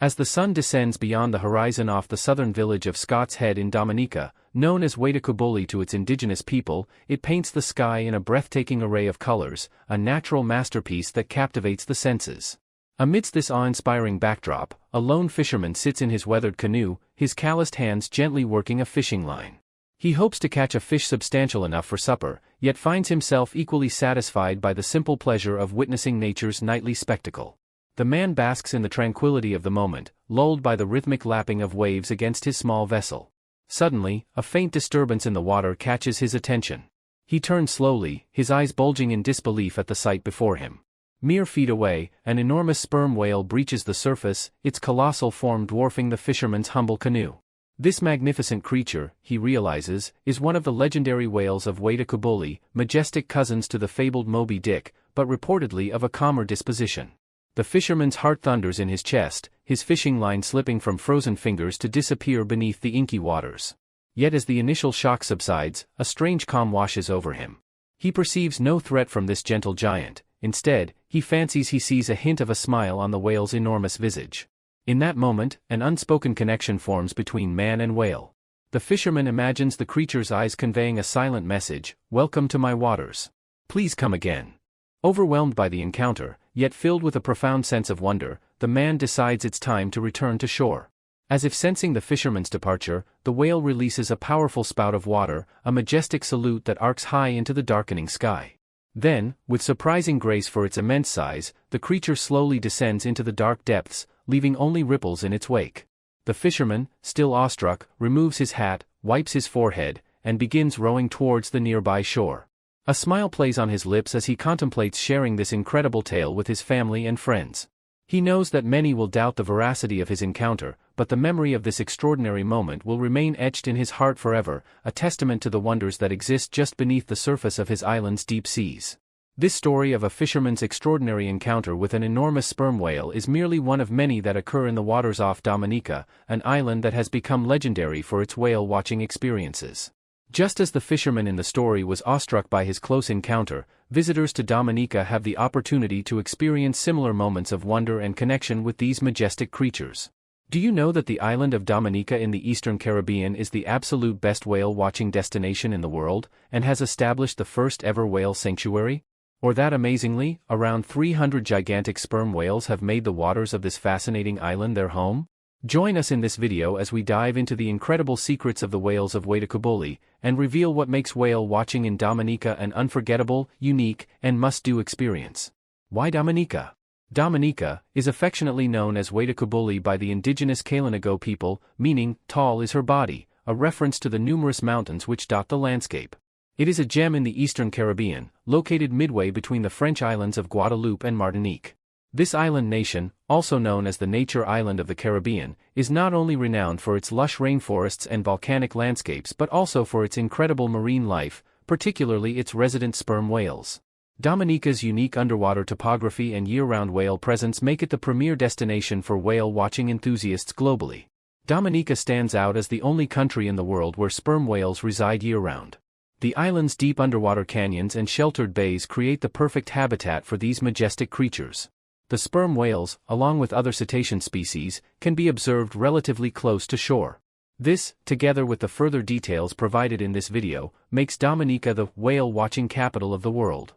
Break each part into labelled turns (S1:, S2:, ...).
S1: As the sun descends beyond the horizon off the southern village of Scott's Head in Dominica, known as Waitukubuli to its indigenous people, it paints the sky in a breathtaking array of colors, a natural masterpiece that captivates the senses. Amidst this awe-inspiring backdrop, a lone fisherman sits in his weathered canoe, his calloused hands gently working a fishing line. He hopes to catch a fish substantial enough for supper, yet finds himself equally satisfied by the simple pleasure of witnessing nature's nightly spectacle. The man basks in the tranquility of the moment, lulled by the rhythmic lapping of waves against his small vessel. Suddenly, a faint disturbance in the water catches his attention. He turns slowly, his eyes bulging in disbelief at the sight before him. Mere feet away, an enormous sperm whale breaches the surface, its colossal form dwarfing the fisherman's humble canoe. This magnificent creature, he realizes, is one of the legendary whales of Waitukubuli, majestic cousins to the fabled Moby Dick, but reportedly of a calmer disposition. The fisherman's heart thunders in his chest, his fishing line slipping from frozen fingers to disappear beneath the inky waters. Yet as the initial shock subsides, a strange calm washes over him. He perceives no threat from this gentle giant. Instead, he fancies he sees a hint of a smile on the whale's enormous visage. In that moment, an unspoken connection forms between man and whale. The fisherman imagines the creature's eyes conveying a silent message, "Welcome to my waters. Please come again." Overwhelmed by the encounter, yet filled with a profound sense of wonder, the man decides it's time to return to shore. As if sensing the fisherman's departure, the whale releases a powerful spout of water, a majestic salute that arcs high into the darkening sky. Then, with surprising grace for its immense size, the creature slowly descends into the dark depths, leaving only ripples in its wake. The fisherman, still awestruck, removes his hat, wipes his forehead, and begins rowing towards the nearby shore. A smile plays on his lips as he contemplates sharing this incredible tale with his family and friends. He knows that many will doubt the veracity of his encounter, but the memory of this extraordinary moment will remain etched in his heart forever, a testament to the wonders that exist just beneath the surface of his island's deep seas. This story of a fisherman's extraordinary encounter with an enormous sperm whale is merely one of many that occur in the waters off Dominica, an island that has become legendary for its whale-watching experiences. Just as the fisherman in the story was awestruck by his close encounter, visitors to Dominica have the opportunity to experience similar moments of wonder and connection with these majestic creatures. Do you know that the island of Dominica in the Eastern Caribbean is the absolute best whale-watching destination in the world, and has established the first-ever whale sanctuary? Or that amazingly, around 300 gigantic sperm whales have made the waters of this fascinating island their home? Join us in this video as we dive into the incredible secrets of the whales of Waitukubuli, and reveal what makes whale watching in Dominica an unforgettable, unique, and must-do experience. Why Dominica? Dominica is affectionately known as Waitukubuli by the indigenous Kalinago people, meaning, "tall is her body," a reference to the numerous mountains which dot the landscape. It is a gem in the Eastern Caribbean, located midway between the French islands of Guadeloupe and Martinique. This island nation, also known as the Nature Island of the Caribbean, is not only renowned for its lush rainforests and volcanic landscapes but also for its incredible marine life, particularly its resident sperm whales. Dominica's unique underwater topography and year-round whale presence make it the premier destination for whale-watching enthusiasts globally. Dominica stands out as the only country in the world where sperm whales reside year-round. The island's deep underwater canyons and sheltered bays create the perfect habitat for these majestic creatures. The sperm whales, along with other cetacean species, can be observed relatively close to shore. This, together with the further details provided in this video, makes Dominica the whale-watching capital of the world.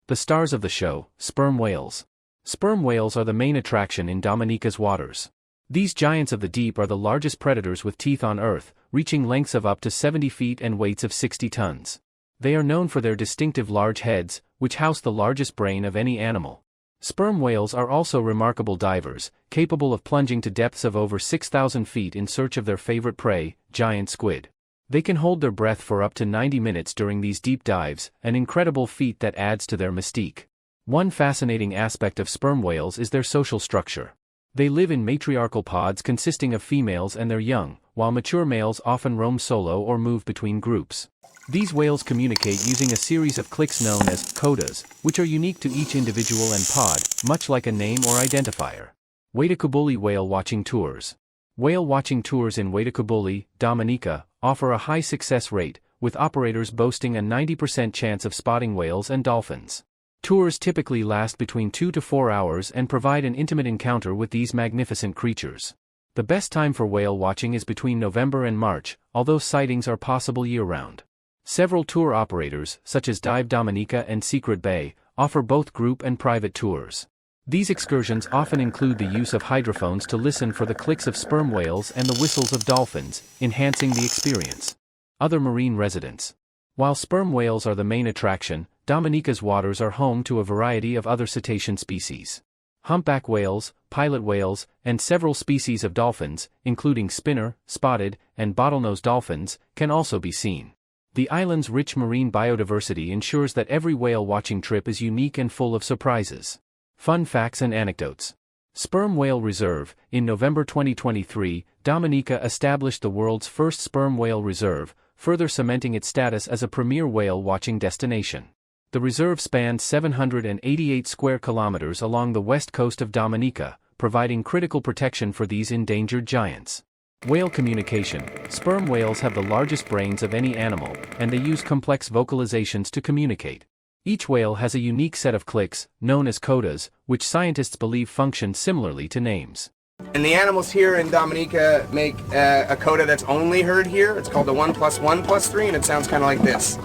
S1: The stars of the show, sperm whales. Sperm whales are the main attraction in Dominica's waters. These giants of the deep are the largest predators with teeth on Earth, reaching lengths of up to 70 feet and weights of 60 tons. They are known for their distinctive large heads, which house the largest brain of any animal. Sperm whales are also remarkable divers, capable of plunging to depths of over 6,000 feet in search of their favorite prey, giant squid. They can hold their breath for up to 90 minutes during these deep dives, an incredible feat that adds to their mystique. One fascinating aspect of sperm whales is their social structure. They live in matriarchal pods consisting of females and their young, while mature males often roam solo or move between groups. These whales communicate using a series of clicks known as codas, which are unique to each individual and pod, much like a name or identifier. Waitukubuli Whale Watching Tours. Whale watching tours in Waitukubuli, Dominica, offer a high success rate, with operators boasting a 90% chance of spotting whales and dolphins. Tours typically last between 2 to 4 hours and provide an intimate encounter with these magnificent creatures. The best time for whale watching is between November and March, although sightings are possible year-round. Several tour operators, such as Dive Dominica and Secret Bay, offer both group and private tours. These excursions often include the use of hydrophones to listen for the clicks of sperm whales and the whistles of dolphins, enhancing the experience. Other marine residents. While sperm whales are the main attraction, Dominica's waters are home to a variety of other cetacean species. Humpback whales, pilot whales, and several species of dolphins, including spinner, spotted, and bottlenose dolphins, can also be seen. The island's rich marine biodiversity ensures that every whale-watching trip is unique and full of surprises. Fun facts and anecdotes. Sperm Whale Reserve. In November 2023, Dominica established the world's first sperm whale reserve, further cementing its status as a premier whale-watching destination. The reserve spans 788 square kilometers along the west coast of Dominica, providing critical protection for these endangered giants. Whale communication. Sperm whales have the largest brains of any animal, and they use complex vocalizations to communicate. Each whale has a unique set of clicks, known as codas, which scientists believe function similarly to names.
S2: And the animals here in Dominica make a coda that's only heard here. It's called the 1 + 1 + 3, and it sounds kind of like this.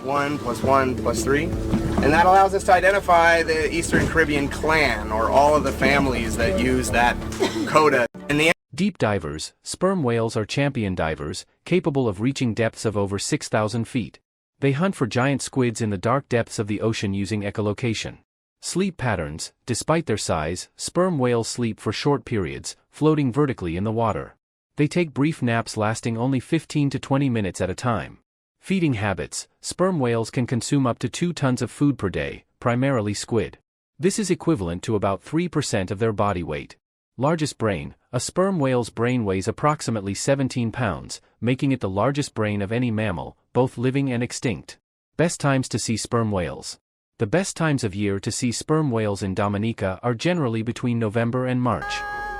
S2: 1 + 1 + 3. And that allows us to identify the Eastern Caribbean clan, or all of the families that use that coda.
S1: Deep divers. Sperm whales are champion divers, capable of reaching depths of over 6,000 feet. They hunt for giant squids in the dark depths of the ocean using echolocation. Sleep patterns. Despite their size, sperm whales sleep for short periods, floating vertically in the water. They take brief naps lasting only 15 to 20 minutes at a time. Feeding habits. Sperm whales can consume up to 2 tons of food per day, primarily squid. This is equivalent to about 3% of their body weight. Largest brain. A sperm whale's brain weighs approximately 17 pounds, making it the largest brain of any mammal, both living and extinct. Best times to see sperm whales. The best times of year to see sperm whales in Dominica are generally between November and March.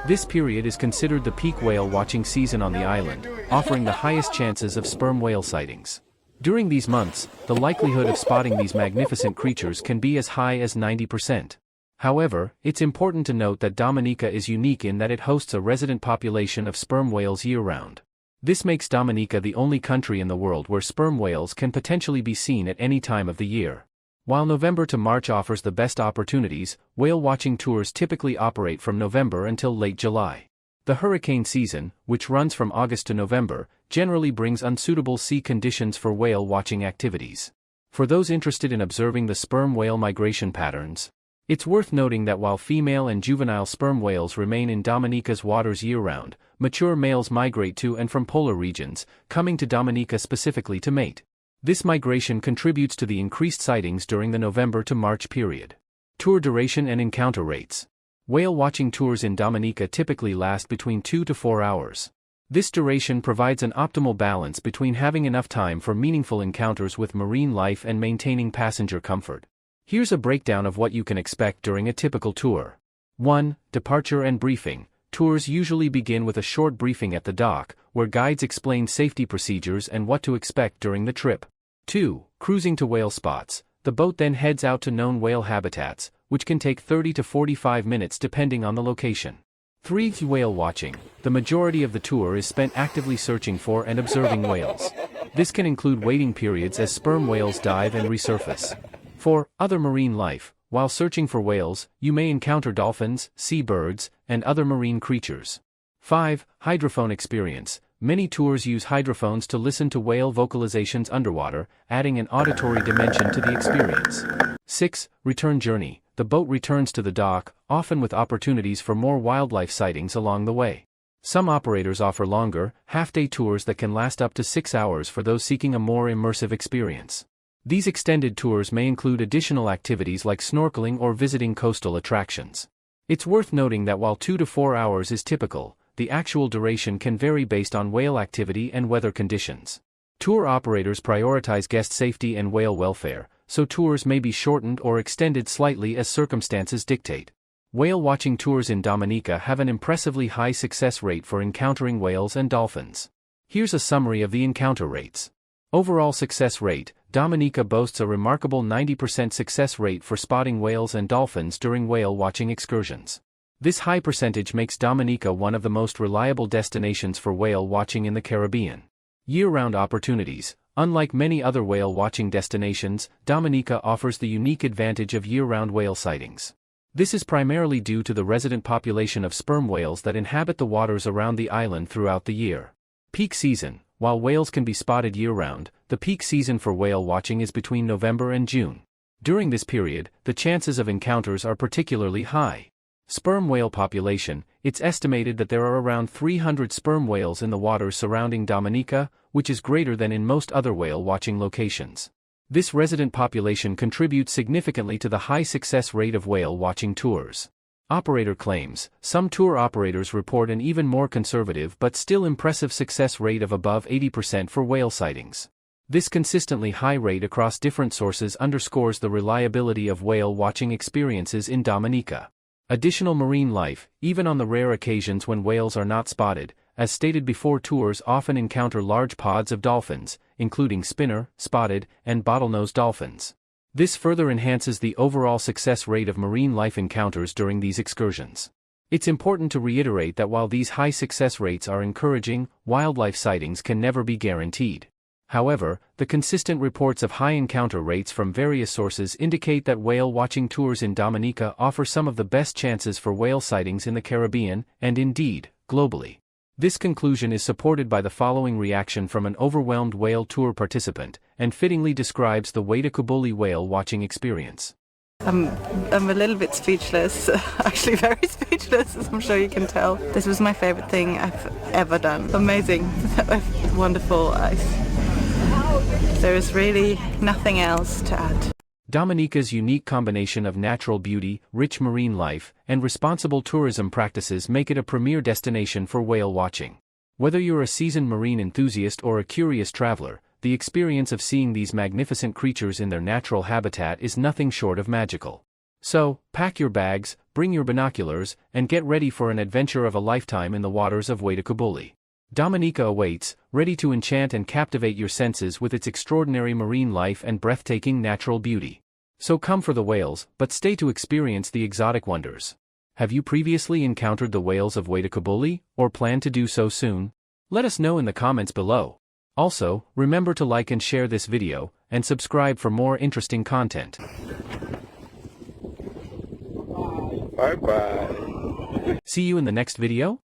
S1: This period is considered the peak whale watching season on the island, offering the highest chances of sperm whale sightings. During these months, the likelihood of spotting these magnificent creatures can be as high as 90%. However, it's important to note that Dominica is unique in that it hosts a resident population of sperm whales year-round. This makes Dominica the only country in the world where sperm whales can potentially be seen at any time of the year. While November to March offers the best opportunities, whale-watching tours typically operate from November until late July. The hurricane season, which runs from August to November, generally brings unsuitable sea conditions for whale-watching activities. For those interested in observing the sperm whale migration patterns, it's worth noting that while female and juvenile sperm whales remain in Dominica's waters year-round, mature males migrate to and from polar regions, coming to Dominica specifically to mate. This migration contributes to the increased sightings during the November to March period. Tour duration and encounter rates. Whale-watching tours in Dominica typically last between 2 to 4 hours. This duration provides an optimal balance between having enough time for meaningful encounters with marine life and maintaining passenger comfort. Here's a breakdown of what you can expect during a typical tour. 1. Departure and briefing. Tours usually begin with a short briefing at the dock, where guides explain safety procedures and what to expect during the trip. 2. Cruising to whale spots. The boat then heads out to known whale habitats, which can take 30 to 45 minutes depending on the location. 3. Whale watching. The majority of the tour is spent actively searching for and observing whales. This can include waiting periods as sperm whales dive and resurface. 4. Other marine life. While searching for whales, you may encounter dolphins, seabirds, and other marine creatures. 5. Hydrophone experience. Many tours use hydrophones to listen to whale vocalizations underwater, adding an auditory dimension to the experience. 6. Return journey. The boat returns to the dock, often with opportunities for more wildlife sightings along the way. Some operators offer longer, half-day tours that can last up to 6 hours for those seeking a more immersive experience. These extended tours may include additional activities like snorkeling or visiting coastal attractions. It's worth noting that while 2 to 4 hours is typical, the actual duration can vary based on whale activity and weather conditions. Tour operators prioritize guest safety and whale welfare, so tours may be shortened or extended slightly as circumstances dictate. Whale-watching tours in Dominica have an impressively high success rate for encountering whales and dolphins. Here's a summary of the encounter rates. Overall success rate. Dominica boasts a remarkable 90% success rate for spotting whales and dolphins during whale watching excursions. This high percentage makes Dominica one of the most reliable destinations for whale watching in the Caribbean. Year-round opportunities. Unlike many other whale watching destinations, Dominica offers the unique advantage of year-round whale sightings. This is primarily due to the resident population of sperm whales that inhabit the waters around the island throughout the year. Peak season. While whales can be spotted year-round, the peak season for whale watching is between November and June. During this period, the chances of encounters are particularly high. Sperm whale population. It's estimated that there are around 300 sperm whales in the waters surrounding Dominica, which is greater than in most other whale watching locations. This resident population contributes significantly to the high success rate of whale watching tours. Operator claims. Some tour operators report an even more conservative but still impressive success rate of above 80% for whale sightings. This consistently high rate across different sources underscores the reliability of whale watching experiences in Dominica. Additional marine life. Even on the rare occasions when whales are not spotted, as stated before, tours often encounter large pods of dolphins, including spinner, spotted, and bottlenose dolphins. This further enhances the overall success rate of marine life encounters during these excursions. It's important to reiterate that while these high success rates are encouraging, wildlife sightings can never be guaranteed. However, the consistent reports of high encounter rates from various sources indicate that whale watching tours in Dominica offer some of the best chances for whale sightings in the Caribbean, and indeed, globally. This conclusion is supported by the following reaction from an overwhelmed whale tour participant, and fittingly describes the Waitukubuli whale watching experience.
S3: I'm a little bit speechless, actually very speechless, as I'm sure you can tell. This was my favorite thing I've ever done. Amazing, wonderful ice. There is really nothing else to add.
S1: Dominica's unique combination of natural beauty, rich marine life, and responsible tourism practices make it a premier destination for whale watching. Whether you're a seasoned marine enthusiast or a curious traveler, the experience of seeing these magnificent creatures in their natural habitat is nothing short of magical. So, pack your bags, bring your binoculars, and get ready for an adventure of a lifetime in the waters of Waitukubuli. Dominica awaits, ready to enchant and captivate your senses with its extraordinary marine life and breathtaking natural beauty. So come for the whales, but stay to experience the exotic wonders. Have you previously encountered the whales of Waitukubuli, or plan to do so soon? Let us know in the comments below. Also, remember to like and share this video, and subscribe for more interesting content.
S2: Bye-bye.
S1: See you in the next video.